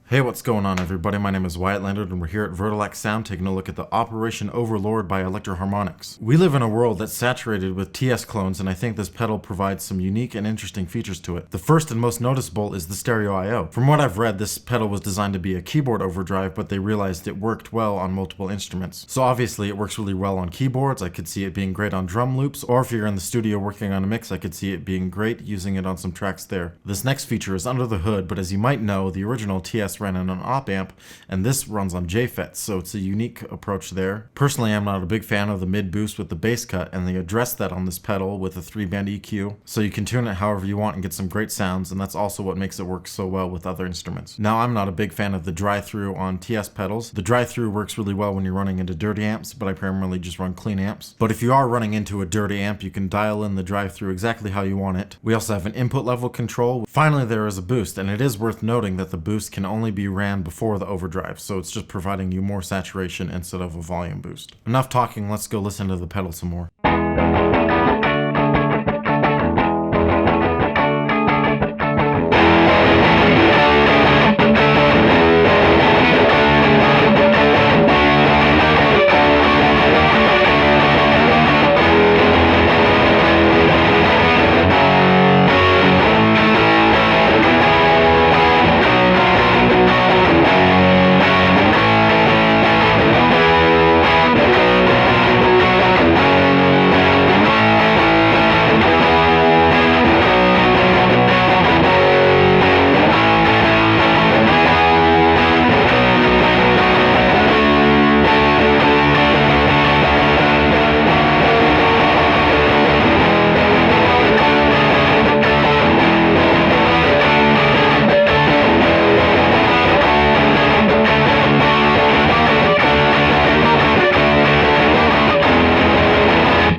Hey, what's going on everybody? My name is Wyatt Leonard and we're here at Vertilac Sound taking a look at the Operation Overlord by Electro-Harmonix. We live in a world that's saturated with TS clones, and I think this pedal provides some unique and interesting features to it. The first and most noticeable is the stereo I/O. From what I've read, this pedal was designed to be a keyboard overdrive, but they realized it worked well on multiple instruments. So obviously it works really well on keyboards. I could see it being great on drum loops, or if you're in the studio working on a mix, I could see it being great using it on some tracks there. This next feature is under the hood, but as you might know, the original TS ran on an op amp, and this runs on JFETs, so it's a unique approach there. Personally, I'm not a big fan of the mid boost with the bass cut, and they addressed that on this pedal with a 3-band EQ, so you can tune it however you want and get some great sounds, and that's also what makes it work so well with other instruments. Now, I'm not a big fan of the dry-through on TS pedals. The dry-through works really well when you're running into dirty amps, but I primarily just run clean amps. But if you are running into a dirty amp, you can dial in the drive-through exactly how you want it. We also have an input level control. Finally, there is a boost, and it is worth noting that the boost can only be ran before the overdrive, so it's just providing you more saturation instead of a volume boost. Enough talking, let's go listen to the pedal some more.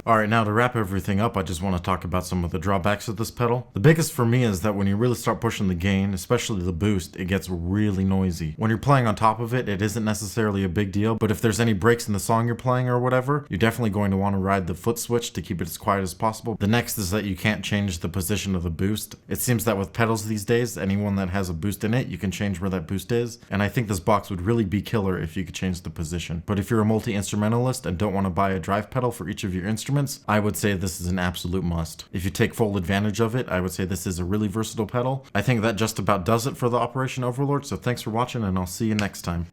Alright, now to wrap everything up, I just want to talk about some of the drawbacks of this pedal. The biggest for me is that when you really start pushing the gain, especially the boost, it gets really noisy. When you're playing on top of it, it isn't necessarily a big deal, but if there's any breaks in the song you're playing or whatever, you're definitely going to want to ride the foot switch to keep it as quiet as possible. The next is that you can't change the position of the boost. It seems that with pedals these days, anyone that has a boost in it, you can change where that boost is, and I think this box would really be killer if you could change the position. But if you're a multi-instrumentalist and don't want to buy a drive pedal for each of your instruments, I would say this is an absolute must. If you take full advantage of it, I would say this is a really versatile pedal. I think that just about does it for the Operation Overlord, so thanks for watching and I'll see you next time.